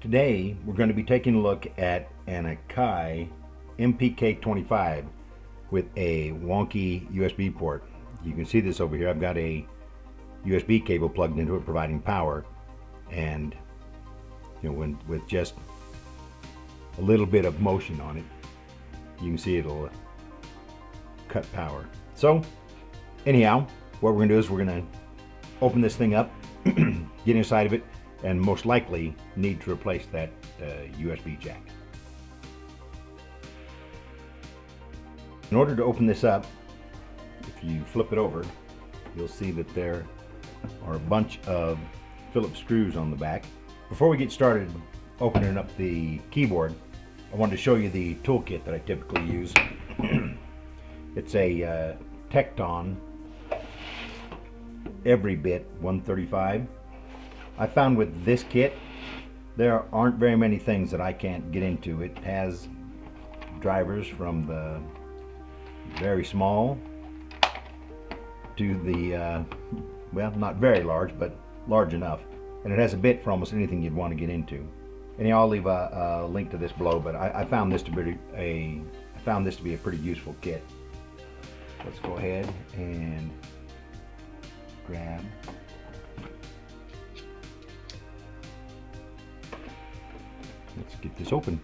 Today we're going to be taking a look at an AKAI MPK25 with a wonky USB port. You can see this over here. I've got a USB cable plugged into it providing power, and with just a little bit of motion on it, you can see it'll cut power. So anyhow, what we're going to do is we're going to open this thing up, get inside of it, and most likely need to replace that USB jack. In order to open this up, if you flip it over, you'll see that there are a bunch of Phillips screws on the back. Before we get started opening up the keyboard, I wanted to show you the toolkit that I typically use. It's a Tecton Every Bit 135. I found with this kit there aren't very many things that I can't get into. It has drivers from the very small to the well, not very large, but large enough, and it has a bit for almost anything you'd want to get into. Anyhow, I'll leave a link to this below, but I found this to be a pretty useful kit. Let's go ahead and grab Let's get this open.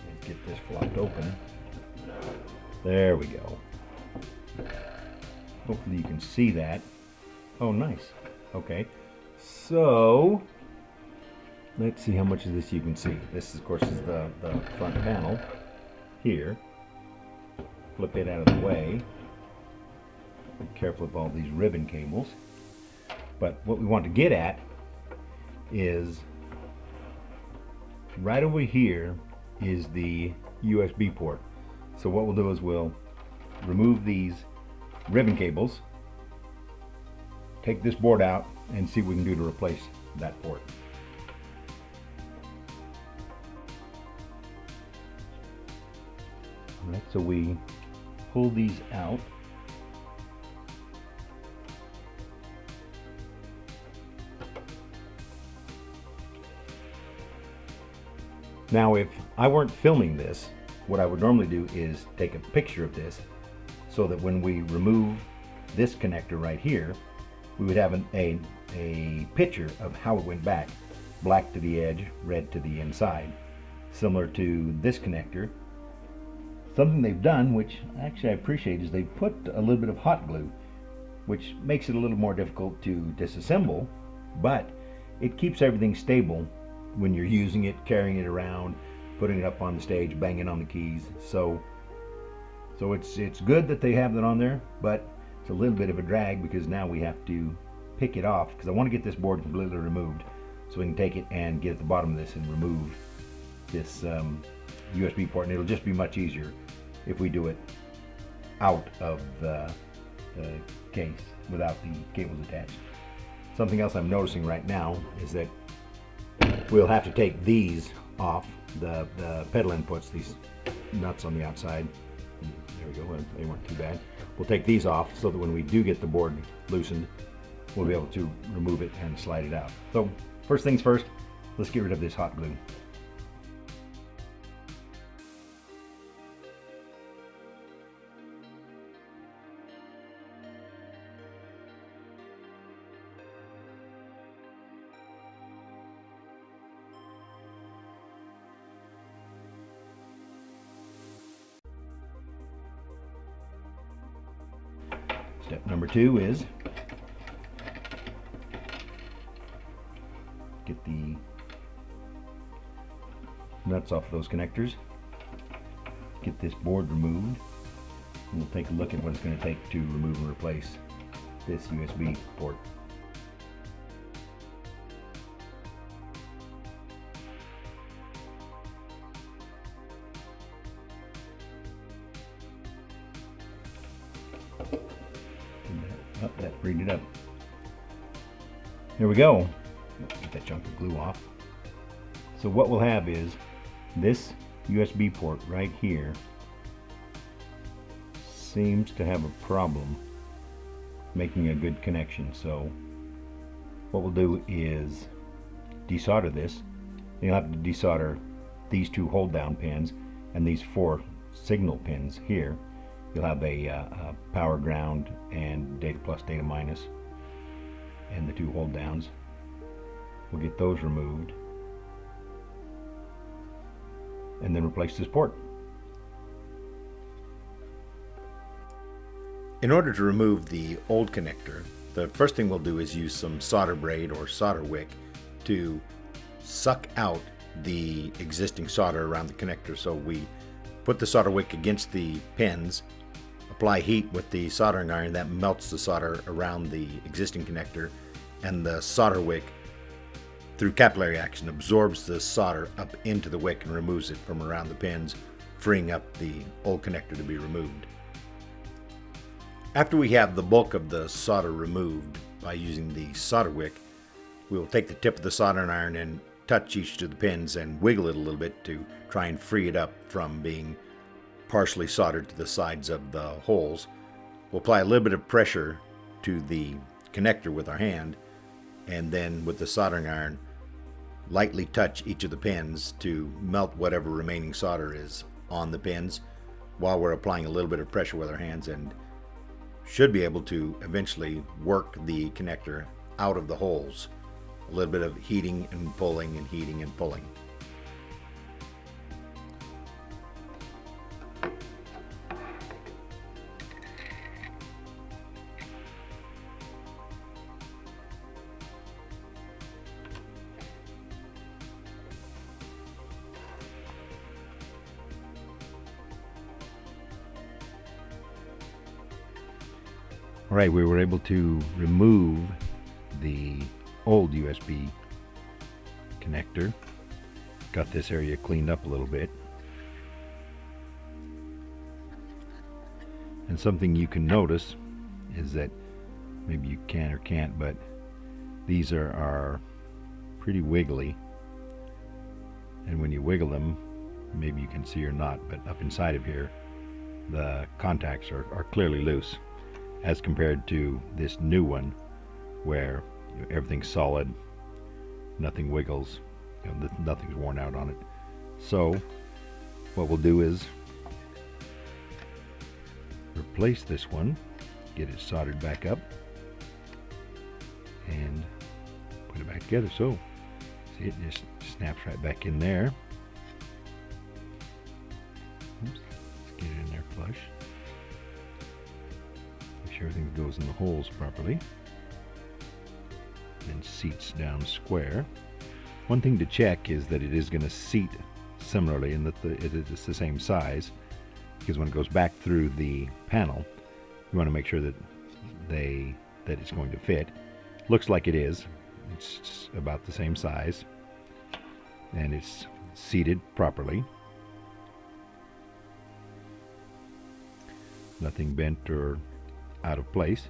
Let's get this flopped open. There we go. Hopefully you can see that. Oh, nice. Okay. So let's see how much of this you can see. This, of course, is the front panel here. Flip it out of the way. Be careful of all these ribbon cables. But what we want to get at is right over here is the USB port. So what we'll do is we'll remove these ribbon cables, take this board out, and see what we can do to replace that port. Alright, so we pull these out. Now, if I weren't filming this, what I would normally do is take a picture of this so that when we remove this connector right here, we would have a picture of how it went back. Black to the edge, red to the inside. Similar to this connector. Something they've done, which actually I appreciate, is they've put a little bit of hot glue, which makes it a little more difficult to disassemble, but it keeps everything stable when you're using it, carrying it around, putting it up on the stage, banging on the keys. So it's good that they have that on there, but it's a little bit of a drag because now we have to pick it off, because I want to get this board completely removed so we can take it and get at the bottom of this and remove this USB port, and it'll just be much easier if we do it out of the case without the cables attached. Something else I'm noticing right now is that we'll have to take these off, the pedal inputs, these nuts on the outside. There we go, they weren't too bad. We'll take these off so that when we do get the board loosened, we'll be able to remove it and slide it out. So first things first, let's get rid of this hot glue. Step number 2 is get the nuts off those connectors, get this board removed, and we'll take a look at what it's going to take to remove and replace this USB port. Oh, that freed it up. There we go. Get that chunk of glue off. So what we'll have is this USB port right here seems to have a problem making a good connection. So what we'll do is desolder this. You'll have to desolder these two hold down pins and these four signal pins here. You'll have a power ground and data plus, data minus, and the two hold downs. We'll get those removed and then replace this port. In order to remove the old connector, the first thing we'll do is use some solder braid or solder wick to suck out the existing solder around the connector. So we put the solder wick against the pins, apply heat with the soldering iron, that melts the solder around the existing connector, and the solder wick, through capillary action, absorbs the solder up into the wick and removes it from around the pins, freeing up the old connector to be removed. After we have the bulk of the solder removed by using the solder wick, we will take the tip of the soldering iron and touch each of the pins and wiggle it a little bit to try and free it up from being partially soldered to the sides of the holes. We'll apply a little bit of pressure to the connector with our hand, and then with the soldering iron lightly touch each of the pins to melt whatever remaining solder is on the pins while we're applying a little bit of pressure with our hands, and should be able to eventually work the connector out of the holes. A little bit of heating and pulling and heating and pulling. All right, we were able to remove the old USB connector. Got this area cleaned up a little bit. And something you can notice is that, maybe you can or can't, but these are pretty wiggly. And when you wiggle them, maybe you can see or not, but up inside of here, the contacts are clearly loose, as compared to this new one where everything's solid, nothing wiggles, nothing's worn out on it. So what we'll do is replace this one, get it soldered back up, and put it back together. So see, it just snaps right back in there. Oops, let's get it in there flush. Make sure everything goes in the holes properly. And seats down square. One thing to check is that it is going to seat similarly, and that it is the same size, because when it goes back through the panel, you want to make sure that it's going to fit. Looks like it is. It's about the same size, and it's seated properly. Nothing bent or out of place.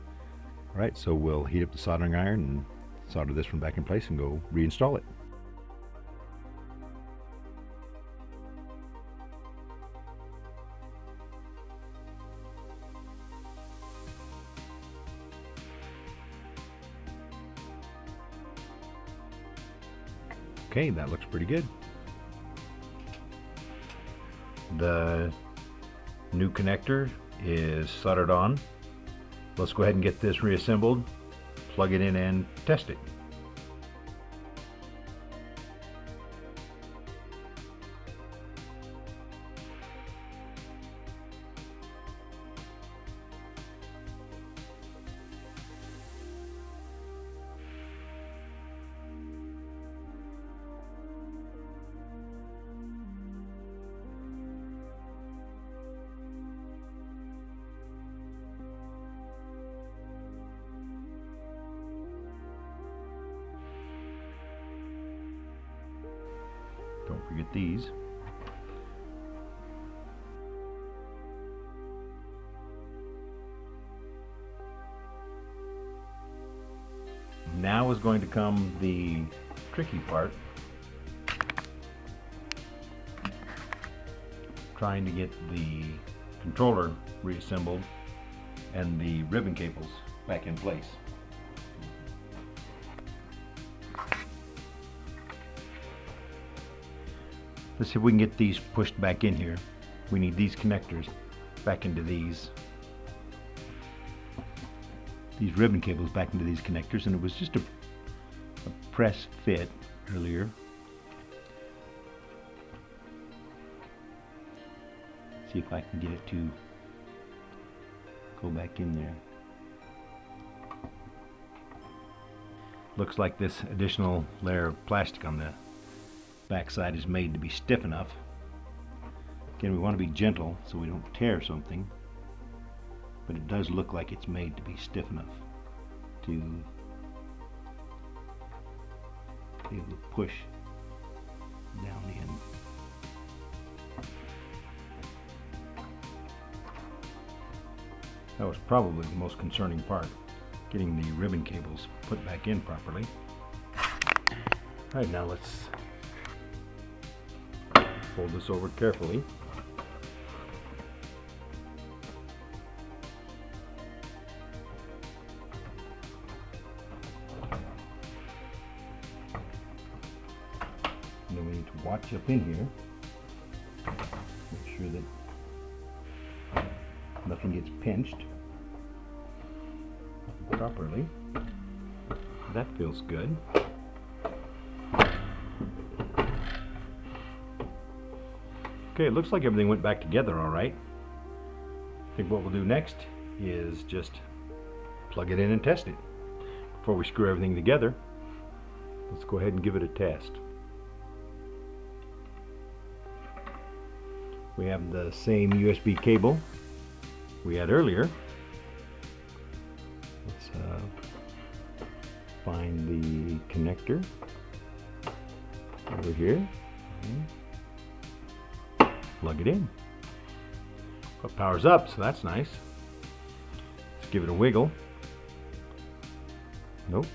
All right, so we'll heat up the soldering iron and solder this one back in place and go reinstall it. Okay, that looks pretty good. The new connector is soldered on. Let's go ahead and get this reassembled, plug it in and test it. Don't forget these. Now is going to come the tricky part. trying to get the controller reassembled and the ribbon cables back in place. Let's see if we can get these pushed back in here. We need these connectors back into these ribbon cables back into these connectors, and it was just a press fit earlier. See if I can get it to go back in there. Looks like this additional layer of plastic on the backside is made to be stiff enough. Again, we want to be gentle so we don't tear something, but it does look like it's made to be stiff enough to be able to push down in. That was probably the most concerning part, getting the ribbon cables put back in properly. Alright, now let's fold this over carefully. And then we need to watch up in here, make sure that nothing gets pinched properly. That feels good. Okay, it looks like everything went back together all right. I think what we'll do next is just plug it in and test it. Before we screw everything together, let's go ahead and give it a test. We have the same USB cable we had earlier. Let's find the connector over here. Plug it in. It powers up, so that's nice. Let's give it a wiggle. Nope.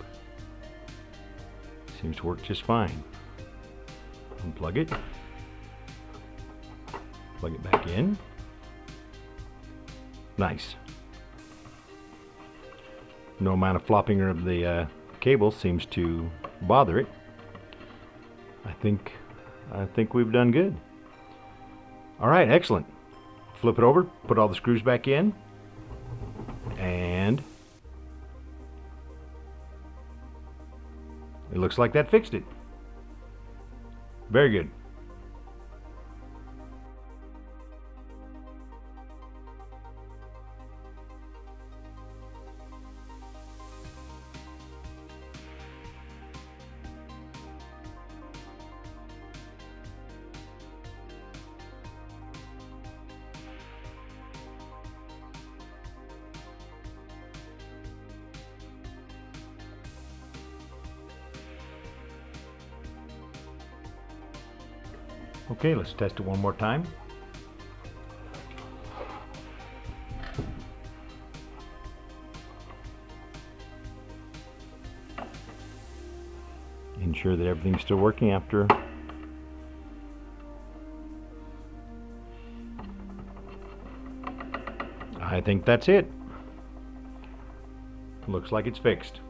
Seems to work just fine. Unplug it. Plug it back in. Nice. No amount of flopping of the cable seems to bother it. I think we've done good. All right, excellent. Flip it over, put all the screws back in, and it looks like that fixed it. Very good. Okay, let's test it one more time. Ensure that everything's still working after. I think that's it. Looks like it's fixed.